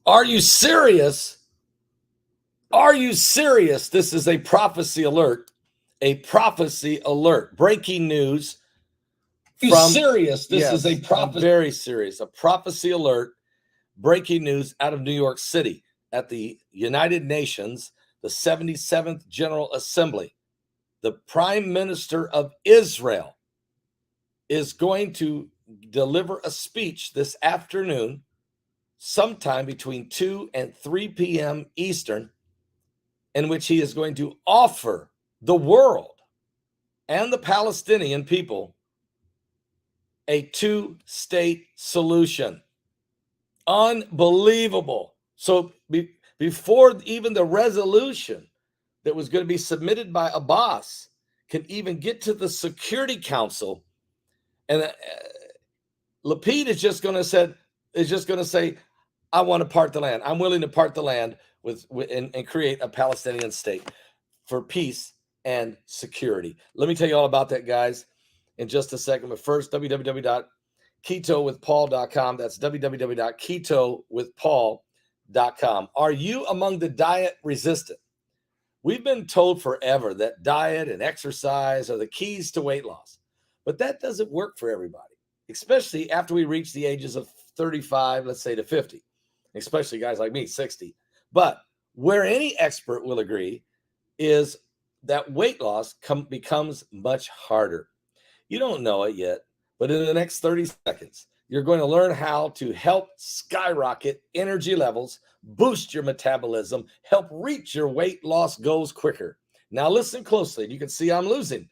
Are you serious? Are you serious? This is a prophecy alert. A prophecy alert. Breaking news. Are you serious? This is a prophecy. Very serious. A prophecy alert. Breaking news out of New York City at the United Nations, the 77th General Assembly. The Prime Minister of Israel is going to deliver a speech this afternoon, sometime between 2 and 3 p.m. Eastern, in which he is going to offer the world and the Palestinian people a two-state solution. Unbelievable. So before even the resolution that was going to be submitted by Abbas can even get to the Security Council, and Lapid is just going to say, I want to part the land. I'm willing to part the land and create a Palestinian state for peace and security. Let me tell you all about that, guys, in just a second. But first, www.ketowithpaul.com. That's www.ketowithpaul.com. Are you among the diet resistant? We've been told forever that diet and exercise are the keys to weight loss, but that doesn't work for everybody, especially after we reach the ages of 35, let's say to 50, especially guys like me, 60. But where any expert will agree is that weight loss becomes much harder. You don't know it yet, but in the next 30 seconds, you're going to learn how to help skyrocket energy levels, boost your metabolism, help reach your weight loss goals quicker. Now listen closely. You can see I'm losing.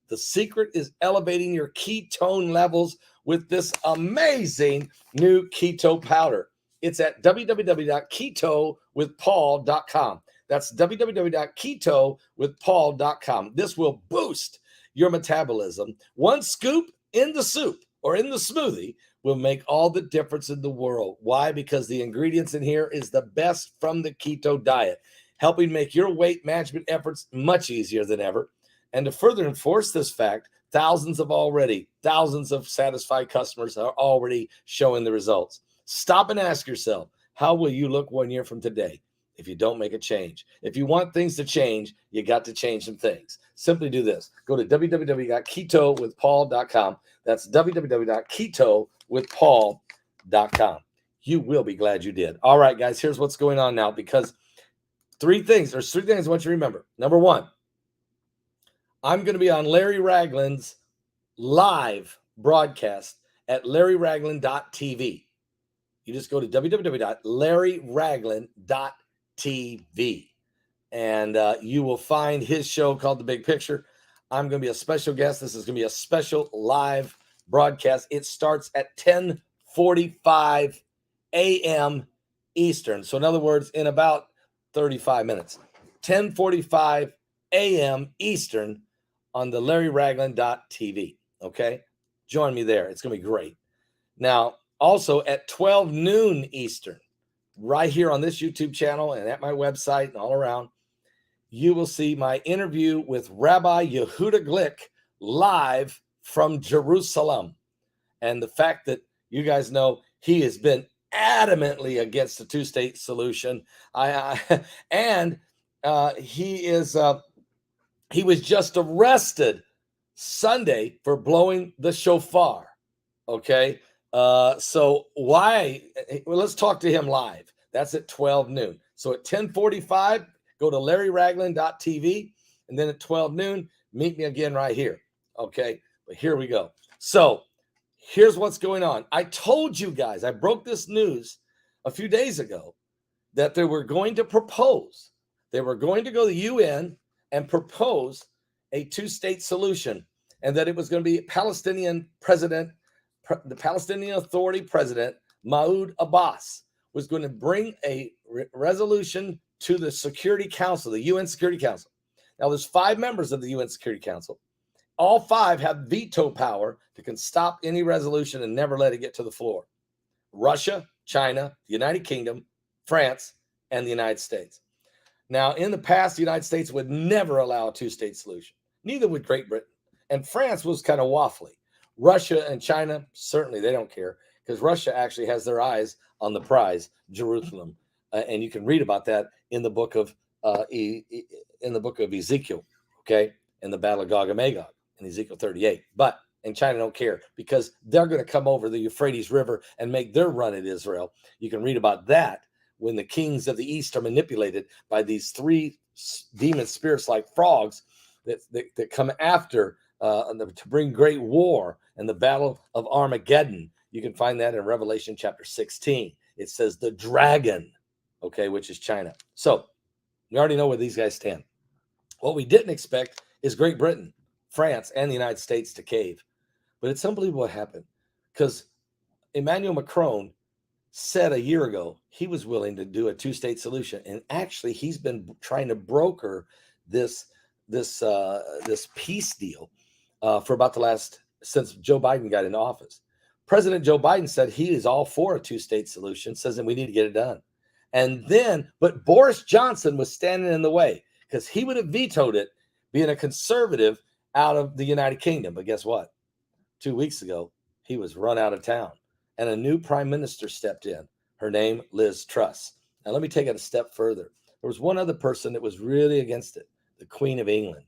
The secret is elevating your ketone levels with this amazing new keto powder. It's at www.ketowithpaul.com. That's www.ketowithpaul.com. This will boost your metabolism. One scoop in the soup or in the smoothie will make all the difference in the world. Why? Because the ingredients in here is the best from the keto diet, helping make your weight management efforts much easier than ever. And to further enforce this fact, thousands of satisfied customers are already showing the results. Stop and ask yourself, how will you look 1 year from today if you don't make a change? If you want things to change, you got to change some things. Simply do this. Go to www.ketowithpaul.com. That's www.ketowithpaul.com. You will be glad you did. All right, guys, here's what's going on now, because there's three things I want you to remember. Number one, I'm going to be on Larry Ragland's live broadcast at larryragland.tv. You just go to www.larryragland.tv, and you will find his show called The Big Picture. I'm going to be a special guest. This is going to be a special live broadcast. It starts at 10:45 a.m. Eastern. So in other words, in about 35 minutes, 10:45 a.m. Eastern on the larryragland.tv. Okay? Join me there. It's going to be great. Now, also at 12 noon Eastern, right here on this YouTube channel and at my website and all around, you will see my interview with Rabbi Yehuda Glick live from Jerusalem. And the fact that you guys know he has been adamantly against the two-state solution. He was just arrested Sunday for blowing the shofar. Okay. So why? Well, let's talk to him live. That's at 12 noon. So at 10:45, go to larryragland.tv, and then at 12 noon, meet me again right here. Okay. But here we go. So here's what's going on. I told you guys, I broke this news a few days ago that they were going to propose. They were going to go to the UN and propose a two-state solution, and that it was going to be Palestinian president, the Palestinian Authority president, Mahmoud Abbas, was going to bring a resolution to the Security Council, the UN Security Council. Now, there's 5 members of the UN Security Council. All 5 have veto power that can stop any resolution and never let it get to the floor. Russia, China, the United Kingdom, France, and the United States. Now, in the past, the United States would never allow a two-state solution. Neither would Great Britain. And France was kind of waffly. Russia and China, certainly they don't care, because Russia actually has their eyes on the prize, Jerusalem. and you can read about that in the book of Ezekiel, okay, in the Battle of Gog and Magog in Ezekiel 38. But and China don't care because they're going to come over the Euphrates River and make their run at Israel. You can read about that when the kings of the east are manipulated by these three demon spirits like frogs that come after to bring great war and the battle of Armageddon. You can find that in Revelation chapter 16. It says the dragon, okay, which is China. So we already know where these guys stand. What we didn't expect is Great Britain, France, and the United States to cave. But it's unbelievable what happened because Emmanuel Macron said a year ago he was willing to do a two-state solution, and actually he's been trying to broker this peace deal for about since Joe Biden got into office. President Joe Biden said he is all for a two-state solution, says that we need to get it done. And then, but Boris Johnson was standing in the way because he would have vetoed it, being a conservative out of the United Kingdom. But guess what? 2 weeks ago, he was run out of town and a new prime minister stepped in. Her name, Liz Truss. Now, let me take it a step further. There was one other person that was really against it, the Queen of England.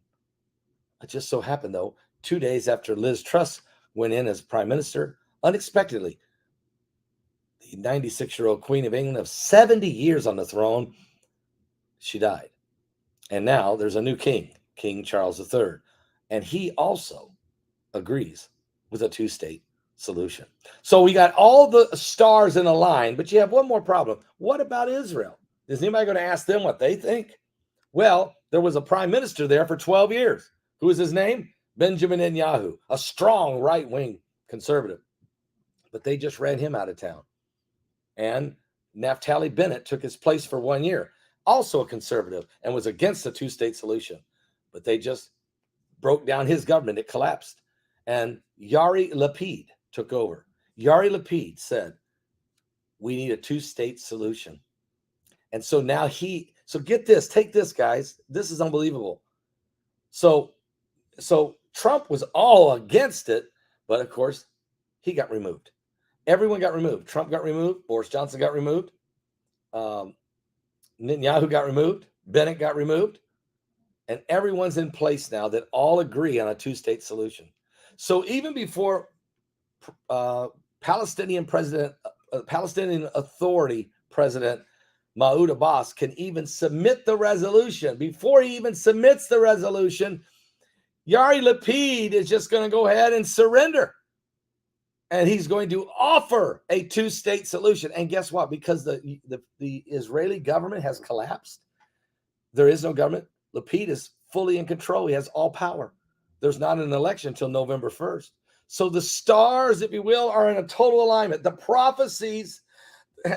It just so happened, though, 2 days after Liz Truss went in as prime minister, unexpectedly, the 96-year-old Queen of England of 70 years on the throne, she died. And now there's a new king, King Charles III. And he also agrees with a two-state solution. So we got all the stars in a line, but you have one more problem. What about Israel? Is anybody going to ask them what they think? Well, there was a prime minister there for 12 years. Who is his name? Benjamin Netanyahu, a strong right-wing conservative. But they just ran him out of town. And Naftali Bennett took his place for 1 year, also a conservative, and was against a two-state solution. But they just broke down his government. It collapsed. And Yair Lapid took over. Yair Lapid said, we need a two-state solution. And so now so get this, take this, guys. This is unbelievable. So Trump was all against it, but of course, he got removed. Everyone got removed. Trump got removed. Boris Johnson got removed. Netanyahu got removed. Bennett got removed. And everyone's in place now that all agree on a two-state solution. So even before Palestinian Authority President Mahmoud Abbas can even submit the resolution, before he even submits the resolution, Yair Lapid is just going to go ahead and surrender. And he's going to offer a two-state solution. And guess what? Because the Israeli government has collapsed, there is no government. Lapid is fully in control. He has all power. There's not an election until November 1st. So the stars, if you will, are in a total alignment. The prophecies,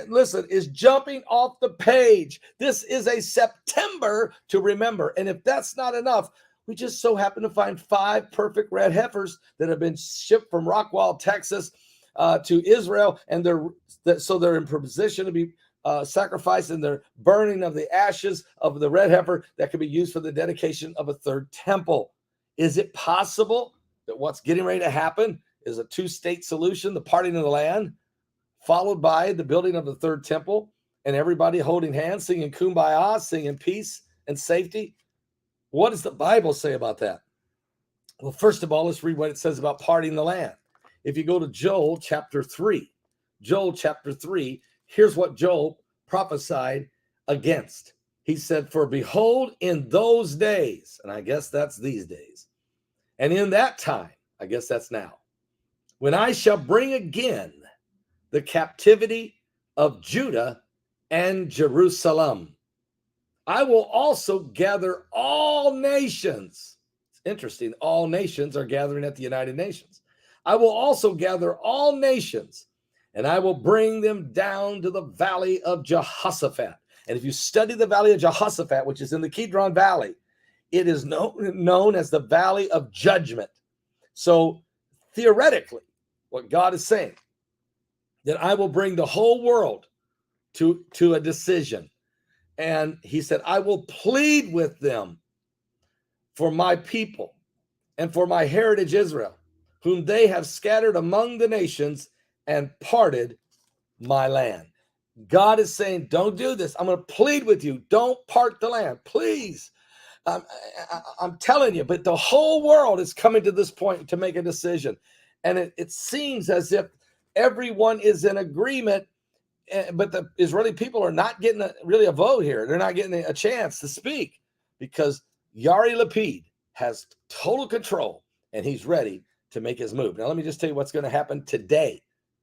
listen, is jumping off the page. This is a September to remember. And if that's not enough, we just so happen to find 5 perfect red heifers that have been shipped from Rockwall, Texas, to Israel, and they're in position to be sacrificed, and they're burning of the ashes of the red heifer that could be used for the dedication of a third temple. Is it possible that what's getting ready to happen is a two-state solution, the parting of the land, followed by the building of the third temple, and everybody holding hands, singing Kumbaya, singing peace and safety? What does the Bible say about that? Well, first of all, let's read what it says about parting the land. If you go to Joel chapter 3, here's what Joel prophesied against. He said, for behold, in those days, and I guess that's these days, and in that time, I guess that's now, when I shall bring again the captivity of Judah and Jerusalem, I will also gather all nations. It's interesting. All nations are gathering at the United Nations. I will also gather all nations, and I will bring them down to the valley of Jehoshaphat. And if you study the valley of Jehoshaphat, which is in the Kidron Valley, it is known as the valley of judgment. So theoretically, what God is saying, that I will bring the whole world to a decision. And he said, I will plead with them for my people and for my heritage Israel, whom they have scattered among the nations and parted my land. God is saying, don't do this. I'm going to plead with you. Don't part the land, please. I'm telling you, but the whole world is coming to this point to make a decision. And it seems as if everyone is in agreement, but the Israeli people are not getting really a vote here. They're not getting a chance to speak because Yair Lapid has total control and he's ready to make his move. Now, let me just tell you what's going to happen today.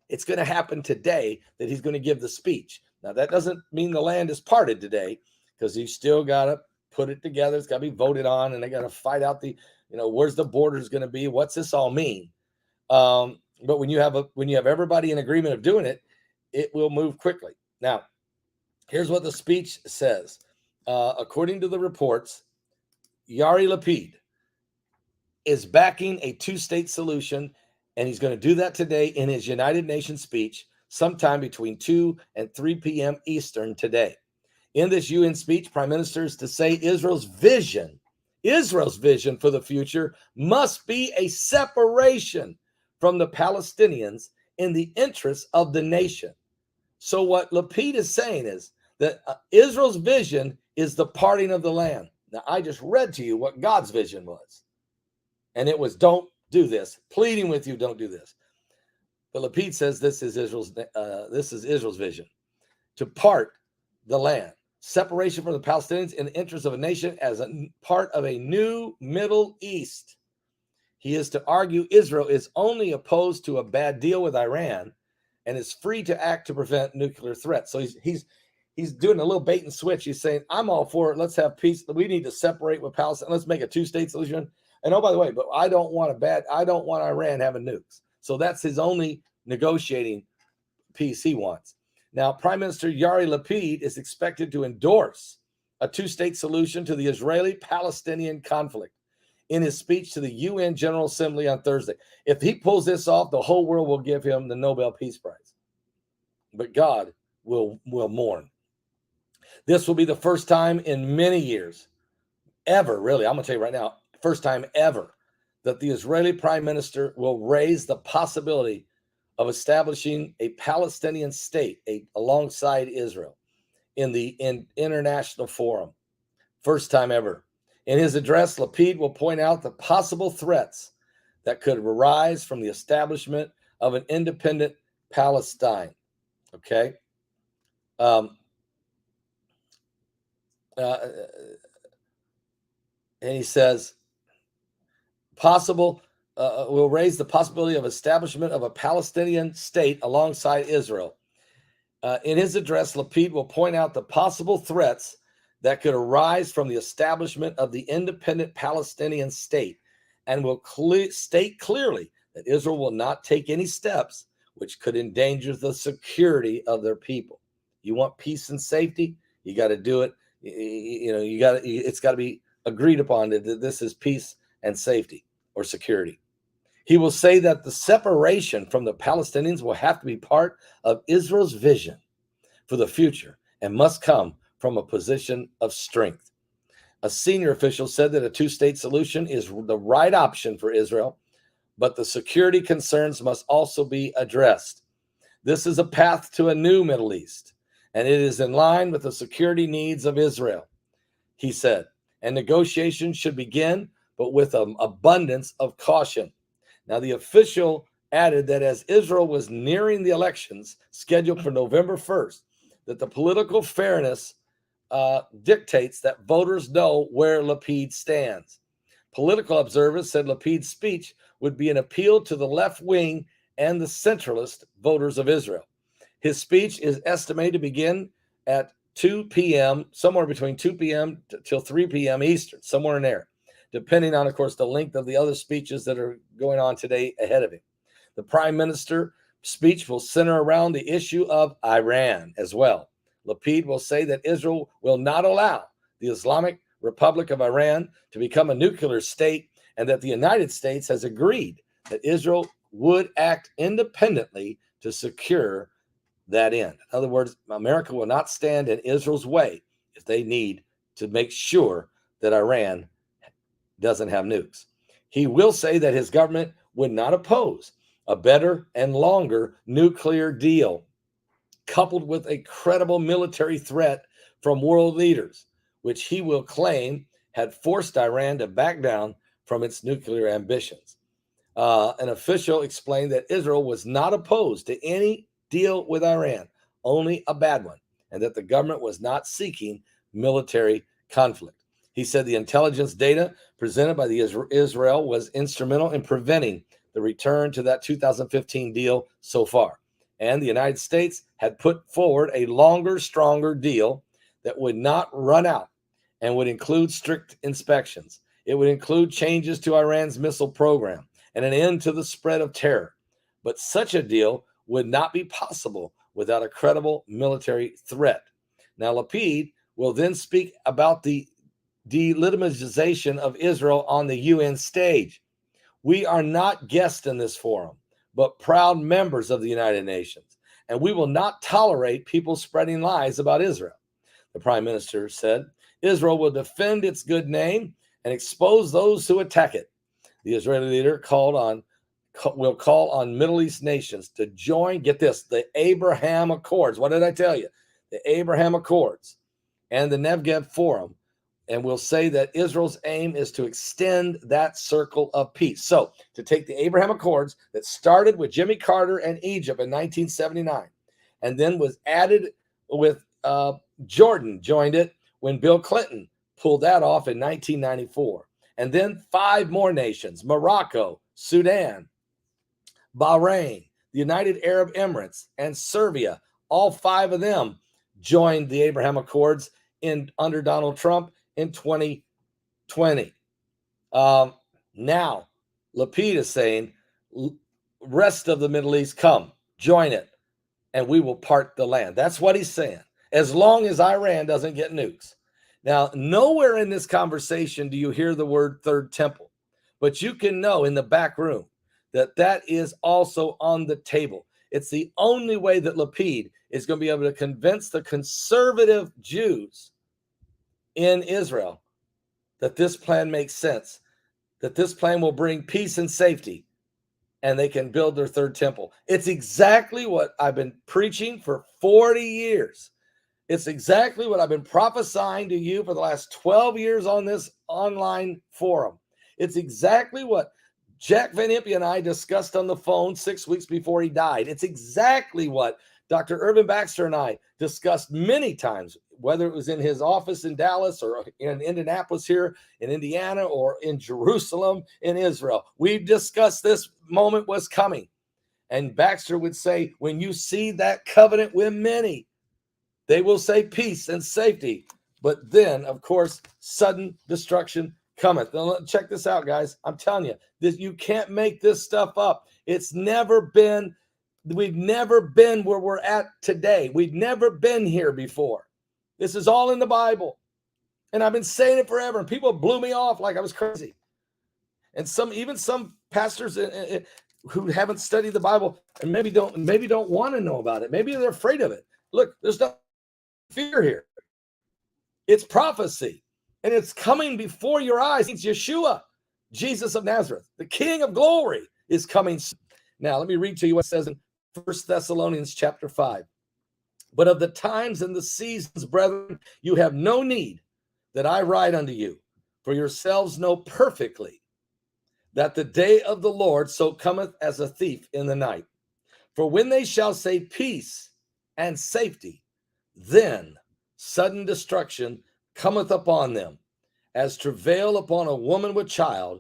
It's going to happen today that he's going to give the speech. Now, that doesn't mean the land is parted today because he's still got to put it together. It's got to be voted on, and they got to fight out where's the borders going to be? What's this all mean? But when you have everybody in agreement of doing it, it will move quickly. Now, here's what the speech says. According to the reports, Yair Lapid is backing a two-state solution, and he's going to do that today in his United Nations speech sometime between 2 and 3 p.m. Eastern today. In this UN speech, Prime Minister is to say Israel's vision for the future must be a separation from the Palestinians in the interests of the nation. So what Lapid is saying is that Israel's vision is the parting of the land. Now, I just read to you what God's vision was. And it was, don't do this. Pleading with you, don't do this. But Lapid says this is Israel's vision, to part the land. Separation from the Palestinians in the interest of a nation as a part of a new Middle East. He is to argue Israel is only opposed to a bad deal with Iran and is free to act to prevent nuclear threats. So he's doing a little bait and switch. He's saying, I'm all for it. Let's have peace. We need to separate with Palestine. Let's make a two-state solution. And oh, by the way, but I don't want Iran having nukes. So that's his only negotiating piece he wants. Now, Prime Minister Yair Lapid is expected to endorse a two-state solution to the Israeli-Palestinian conflict in his speech to the UN General Assembly on Thursday. If he pulls this off, the whole world will give him the Nobel Peace Prize. But God will mourn. This will be the first time in many years, ever, really, I'm going to tell you right now, first time ever, that the Israeli Prime Minister will raise the possibility of establishing a Palestinian state alongside Israel in international forum. First time ever. In his address, Lapid will point out the possible threats that could arise from the establishment of an independent Palestine. Okay? And he says, will raise the possibility of establishment of a Palestinian state alongside Israel. In his address, Lapid will point out the possible threats that could arise from the establishment of the independent Palestinian state and will state clearly that Israel will not take any steps which could endanger the security of their people. You want peace and safety? You got to do it. It's got to be agreed upon that this is peace and safety or security. He will say that the separation from the Palestinians will have to be part of Israel's vision for the future and must come from a position of strength. A senior official said that a two-state solution is the right option for Israel, but the security concerns must also be addressed. This is a path to a new Middle East, and it is in line with the security needs of Israel, he said, and negotiations should begin, but with an abundance of caution. Now, the official added that as Israel was nearing the elections scheduled for November 1st, that the political fairness dictates that voters know where Lapid stands. Political observers said Lapid's speech would be an appeal to the left wing and the centralist voters of Israel. His speech is estimated to begin at 2 p.m., somewhere between 2 p.m. till 3 p.m. Eastern, somewhere in there, depending on, of course, the length of the other speeches that are going on today ahead of him. The Prime Minister speech will center around the issue of Iran as well. Lapid will say that Israel will not allow the Islamic Republic of Iran to become a nuclear state and that the United States has agreed that Israel would act independently to secure that end. In other words, America will not stand in Israel's way if they need to make sure that Iran doesn't have nukes. He will say that his government would not oppose a better and longer nuclear deal coupled with a credible military threat from world leaders, which he will claim had forced Iran to back down from its nuclear ambitions. An official explained that Israel was not opposed to any deal with Iran, only a bad one, and that the government was not seeking military conflict. He said the intelligence data presented by the Israel was instrumental in preventing the return to that 2015 deal so far. And the United States had put forward a longer, stronger deal that would not run out and would include strict inspections. It would include changes to Iran's missile program and an end to the spread of terror. But such a deal would not be possible without a credible military threat. Now, Lapid will then speak about the delegitimization of Israel on the UN stage. We are not guests in this forum, but proud members of the United Nations, and we will not tolerate people spreading lies about Israel. The Prime Minister said, Israel will defend its good name and expose those who attack it. The Israeli leader will call on Middle East nations to join, get this, the Abraham Accords. What did I tell you? The Abraham Accords and the Negev Forum, and will say that Israel's aim is to extend that circle of peace. So, to take the Abraham Accords that started with Jimmy Carter and Egypt in 1979, and then was added with Jordan joined it when Bill Clinton pulled that off in 1994. And then 5 more nations, Morocco, Sudan, Bahrain, the United Arab Emirates, and Serbia, all 5 of them joined the Abraham Accords under Donald Trump in 2020. Now, Lapid is saying, rest of the Middle East, come, join it, and we will part the land. That's what he's saying, as long as Iran doesn't get nukes. Now, nowhere in this conversation do you hear the word third temple, but you can know in the back room that that is also on the table. It's the only way that Lapid is going to be able to convince the conservative Jews in Israel that this plan makes sense, that this plan will bring peace and safety, and they can build their third temple. It's exactly what I've been preaching for 40 years. It's exactly what I've been prophesying to you for the last 12 years on this online forum. It's exactly what Jack Van Impe and I discussed on the phone 6 weeks before he died. It's exactly what Dr. Irvin Baxter and I discussed many times, whether it was in his office in Dallas or in Indianapolis here in Indiana or in Jerusalem in Israel. We discussed this moment was coming. And Baxter would say, when you see that covenant with many, they will say peace and safety. But then, of course, sudden destruction cometh. Now, check this out, guys. I'm telling you, you can't make this stuff up. We've never been where we're at today. We've never been here before. This is all in the Bible. And I've been saying it forever. And people blew me off like I was crazy. And even some pastors who haven't studied the Bible and maybe don't want to know about it. Maybe they're afraid of it. Look, there's no fear here. It's prophecy. And it's coming before your eyes. It's Yeshua, Jesus of Nazareth, the King of glory, is coming soon. Now, let me read to you what it says in 1 Thessalonians chapter 5. But of the times and the seasons, brethren, you have no need that I write unto you, for yourselves know perfectly that the day of the Lord so cometh as a thief in the night. For when they shall say peace and safety, then sudden destruction cometh upon them, as travail upon a woman with child,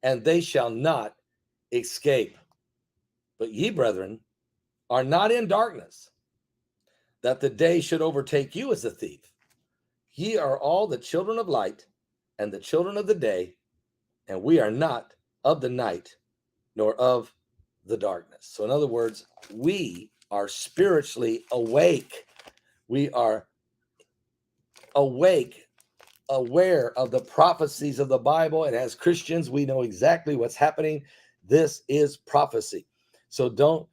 and they shall not escape. But ye, brethren, are not in darkness, that the day should overtake you as a thief. Ye are all the children of light and the children of the day, and we are not of the night, nor of the darkness. So in other words, we are spiritually awake. We are awake, aware of the prophecies of the Bible. And as Christians, we know exactly what's happening. This is prophecy. So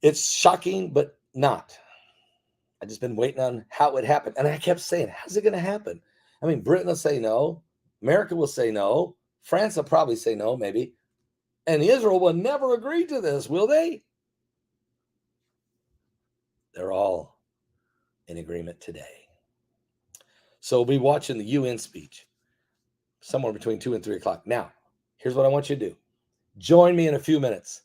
it's shocking, but not. I just been waiting on how it would happen. And I kept saying, how's it going to happen? I mean, Britain will say no. America will say no. France will probably say no, maybe. And Israel will never agree to this, will they? They're all in agreement today. So we'll be watching the UN speech somewhere between 2 and 3 o'clock. Now, here's what I want you to do. Join me in a few minutes.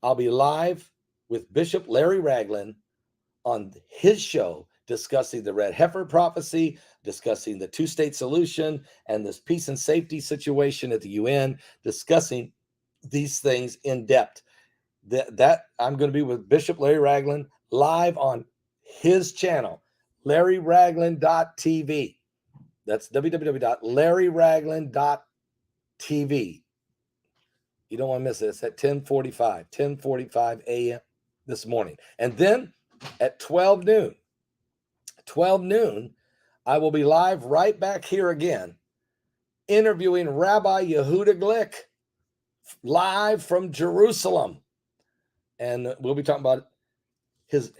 I'll be live with Bishop Larry Ragland on his show discussing the red heifer prophecy, discussing the two-state solution, and this peace and safety situation at the UN, discussing these things in depth. That I'm going to be with Bishop Larry Ragland live on his channel, LarryRagland.tv. That's www.LarryRagland.tv. You don't want to miss it. It's at 10:45 a.m. this morning. And then at 12 noon, I will be live right back here again, interviewing Rabbi Yehuda Glick, live from Jerusalem. And we'll be talking about his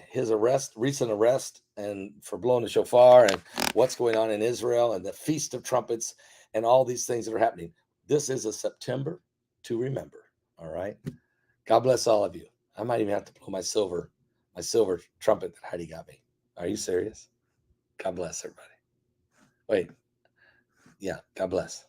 recent arrest, and for blowing the shofar, and what's going on in Israel, and the Feast of Trumpets, and all these things that are happening. This is a September to remember. All right. God bless all of you. I might even have to blow my silver trumpet that Heidi got me. Are you serious? God bless everybody. Wait. Yeah. God bless.